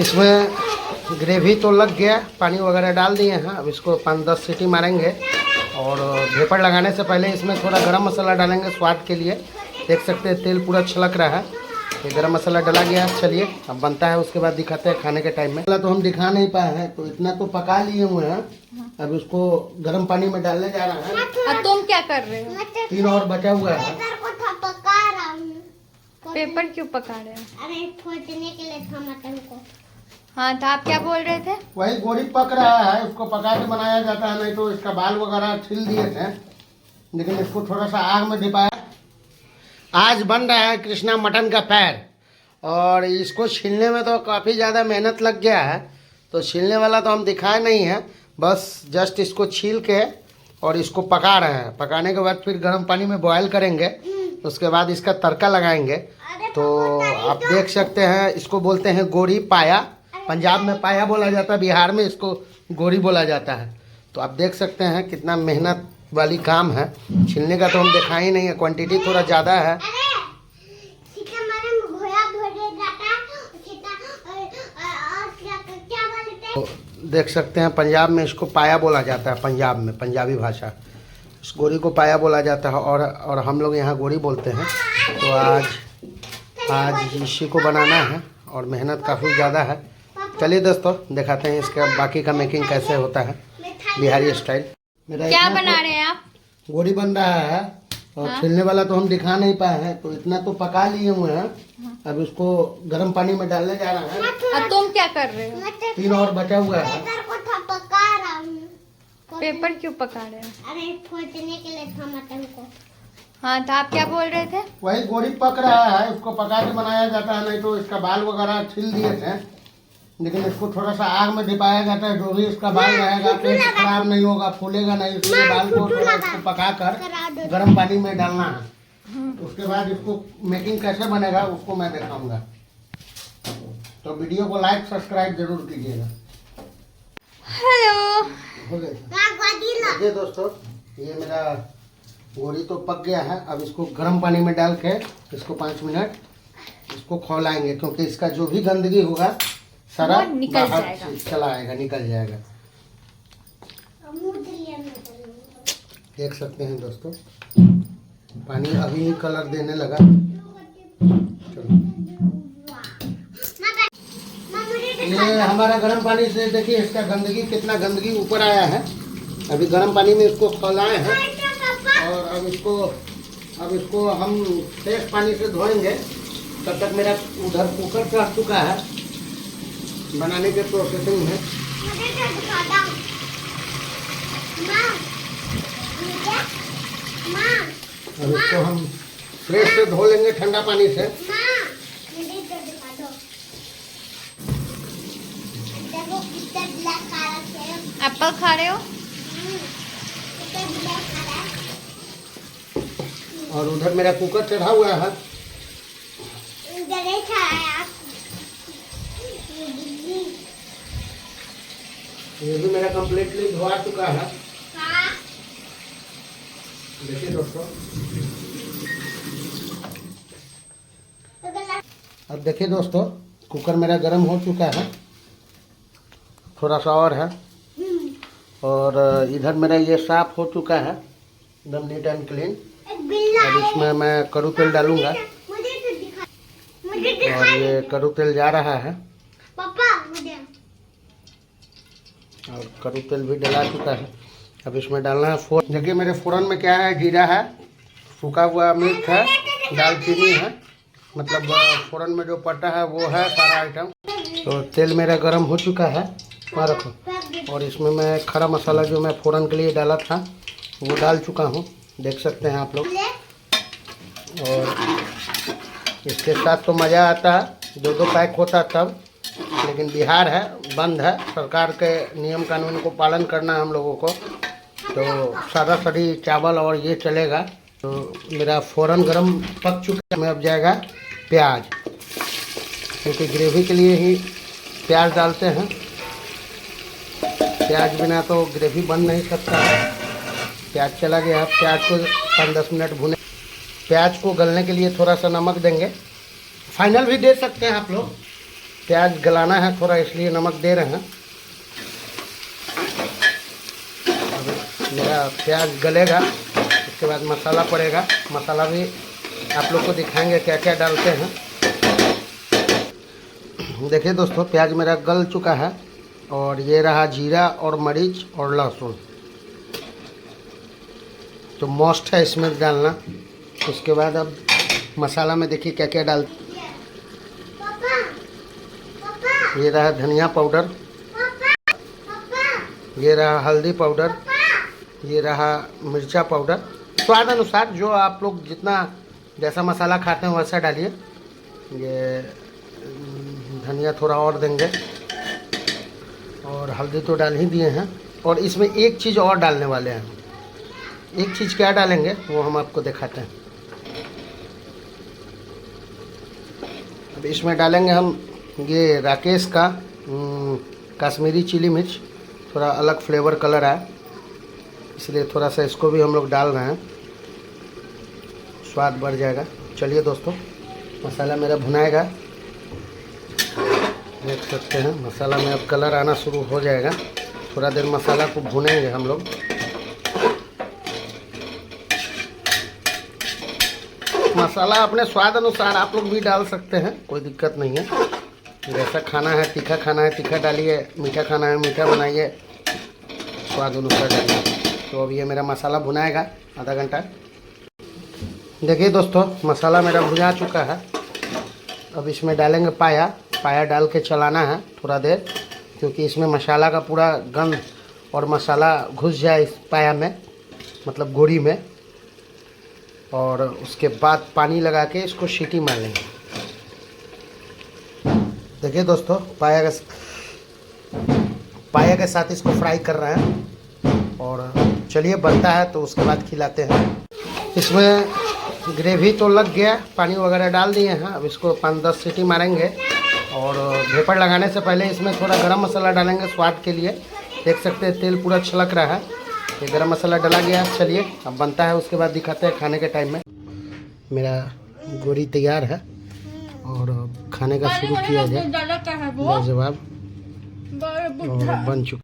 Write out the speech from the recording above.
इसमें ग्रेवी तो लग गया, पानी वगैरह डाल दिए हैं। अब इसको 5-10 सीटी मारेंगे और भेपर लगाने से पहले इसमें थोड़ा गरम मसाला डालेंगे स्वाद के लिए। देख सकते हैं तेल पूरा छलक रहा है, ये गरम मसाला डाला गया। चलिए अब बनता है, उसके बाद दिखाते हैं खाने के टाइम में। तो हम दिखा नहीं पाए हैं, तो इतना तो पका लिए हुए हैं। अब उसको गर्म पानी में डालने जा रहा है। अब तुम क्या कर रहे हो? 3 और बचा हुआ है। पेपर क्यों पका रहे हो? अरे खोजने के लिए था मटन को। हाँ, तो आप क्या बोल रहे थे? वही गोरी पक रहा है, उसको पका के बनाया जाता है, नहीं तो इसका बाल वगैरह छील दिए थे, लेकिन इसको थोड़ा सा आग में डिपाया। आज बन रहा है कृष्णा मटन का पैर, और इसको छीलने में तो काफ़ी ज़्यादा मेहनत लग गया है, तो छीलने वाला तो हम दिखाए नहीं है, बस जस्ट इसको छील के और इसको पका रहे हैं। पकाने के बाद फिर गर्म पानी में बॉयल करेंगे, उसके बाद इसका तड़का लगाएंगे। तो आप देख सकते हैं, इसको बोलते हैं गोरी पाया। पंजाब में पाया बोला जाता है, बिहार में इसको गोरी बोला जाता है। तो आप देख सकते हैं कितना मेहनत वाली काम है। छीलने का तो हम दिखा ही नहीं है, क्वांटिटी थोड़ा ज़्यादा है। तो देख सकते हैं पंजाब में इसको पाया बोला जाता है, पंजाब में पंजाबी भाषा इस गोरी को पाया बोला जाता है, और हम लोग यहाँ गोरी बोलते हैं। तो आज इसी को बनाना है और मेहनत काफ़ी ज़्यादा है। चलिए दोस्तों दिखाते हैं इसका बाकी का मेकिंग कैसे होता है बिहारी स्टाइल। क्या बना रहे हैं आप? गोरी बन रहा है, और छीलने वाला तो हम दिखा नहीं पाए हैं, तो इतना तो पका लिए हुए हैं। अब इसको गर्म पानी में डालने जा रहा है। अब तुम क्या कर रहे हो? 3 और बचा हुआ है। पेपर क्यों पका रहे हो? अरे खोजने के लिए था मटन को। हाँ, तो आप क्या बोल रहे थे? वही गोरी पक रहा है, उसको पका के बनाया जाता है, नहीं तो इसका बाल वगैरह छील दिए थे, लेकिन इसको थोड़ा सा आग में डिपाया जाता है। जो भी इसका बाल रहेगा पेट खराब नहीं होगा, फूलेगा नहीं, इसलिए बाल को थोड़ा इसको पका कर गर्म पानी में डालना है। उसके बाद इसको मेकिंग कैसे बनेगा उसको मैं दिखाऊंगा, तो वीडियो को लाइक सब्सक्राइब जरूर कीजिएगा। हेलो, हो गया। देखिए दोस्तों, ये मेरा गोरी तो पक गया है। अब इसको गर्म पानी में डाल के इसको 5 मिनट इसको खौलाएंगे, क्योंकि इसका जो भी गंदगी होगा सारा निकल बाहर जाएगा, चला आएगा, निकल जाएगा। देख सकते हैं दोस्तों, पानी अभी ही कलर देने लगा। चलो, ये हमारा गर्म पानी से देखिए इसका गंदगी, कितना गंदगी ऊपर आया है। अभी गर्म पानी में इसको खौलाए हैं, और अब इसको हम फ्रेश पानी से धोएंगे। तब तक मेरा उधर कुकर चढ़ चुका है, बनाने के प्रोसेसिंग में। अब इसको हम फ्रेश से धो लेंगे ठंडा पानी से। एप्पल खा रहे हो? और उधर मेरा कुकर चढ़ा हुआ है। ये भी मेरा कम्प्लीटली धोआ चुका है। देखिए दोस्तों, अब देखिए दोस्तों, कुकर मेरा गर्म हो चुका है, थोड़ा सा और है। और इधर मेरा ये साफ हो चुका है, एकदम नीट एंड क्लीन। अब इसमें मैं कड़ू तेल डालूंगा, और ये कड़ू तेल जा रहा है, और कड़ू तेल भी डला चुका है। अब इसमें डालना है फोरन। देखिए मेरे फोरन में क्या है, जीरा है, सूखा हुआ मिर्च है, दालचीनी है, मतलब फोरन में जो पड़ता है वो है सारा आइटम। तो तेल मेरा गर्म हो चुका है, वहाँ रखो। और इसमें मैं खड़ा मसाला जो मैं फोरन के लिए डाला था वो डाल चुका हूँ, देख सकते हैं आप लोग। और इसके साथ तो मज़ा आता है, 2-2 पैक होता तब, लेकिन बिहार है, बंद है, सरकार के नियम कानून को पालन करना है हम लोगों को। तो सादा सड़ी चावल और ये चलेगा। तो मेरा फ़ौरन गरम पक चुका है। मैं अब जाएगा प्याज, क्योंकि ग्रेवी के लिए ही प्याज डालते हैं, प्याज बिना तो ग्रेवी बन नहीं सकता है। प्याज चला गया, प्याज को 5-10 मिनट भुने। प्याज को गलने के लिए थोड़ा सा नमक देंगे, फाइनल भी दे सकते हैं आप लोग। प्याज गलाना है थोड़ा, इसलिए नमक दे रहे हैं। अब मेरा प्याज गलेगा, उसके बाद मसाला पड़ेगा। मसाला भी आप लोग को दिखाएंगे क्या क्या डालते हैं। देखिए दोस्तों, प्याज मेरा गल चुका है और ये रहा जीरा और मरीच और लहसुन, तो मस्ट है इसमें डालना। उसके बाद अब मसाला में देखिए क्या क्या डाल। ये रहा धनिया पाउडर, ये रहा हल्दी पाउडर, ये रहा मिर्चा पाउडर। स्वाद अनुसार जो आप लोग जितना जैसा मसाला खाते हैं वैसा डालिए। ये धनिया थोड़ा और देंगे और हल्दी तो डाल ही दिए हैं। और इसमें एक चीज़ और डालने वाले हैं। एक चीज़ क्या डालेंगे वो हम आपको दिखाते हैं। अब इसमें डालेंगे हम ये राकेश का कश्मीरी चिली मिर्च, थोड़ा अलग फ्लेवर कलर है, इसलिए थोड़ा सा इसको भी हम लोग डाल रहे हैं, स्वाद बढ़ जाएगा। चलिए दोस्तों, मसाला मेरा भुनाएगा, देख सकते हैं मसाला में अब कलर आना शुरू हो जाएगा। थोड़ा देर मसाला को भुनेंगे हम लोग। मसाला अपने स्वाद अनुसार आप लोग भी डाल सकते हैं, कोई दिक्कत नहीं है। जैसा खाना है, तीखा खाना है तीखा डालिए, मीठा खाना है मीठा बनाइए, स्वाद अनुसार डालिए। तो अब ये मेरा मसाला भुनाएगा आधा घंटा। देखिए दोस्तों, मसाला मेरा भुना चुका है। अब इसमें डालेंगे पाया। पाया डाल के चलाना है थोड़ा देर, क्योंकि इसमें मसाला का पूरा गंध और मसाला घुस जाए इस पाया में, मतलब गोड़ी में। और उसके बाद पानी लगा के इसको सीटी मार लेंगे। देखिए दोस्तों, पाया के साथ इसको फ्राई कर रहे हैं। और चलिए बनता है तो उसके बाद खिलाते हैं। इसमें ग्रेवी तो लग गया, पानी वगैरह डाल दिए हैं। अब इसको 5-10 सीटी मारेंगे। और भेपर लगाने से पहले इसमें थोड़ा गरम मसाला डालेंगे स्वाद के लिए। देख सकते हैं तेल पूरा छलक रहा है, ये गरम मसाला डाला गया। चलिए अब बनता है, उसके बाद दिखाते हैं खाने के टाइम में। मेरा गोरी तैयार है और खाने का शुरू किया जाए। लाजवाब और बन चुका।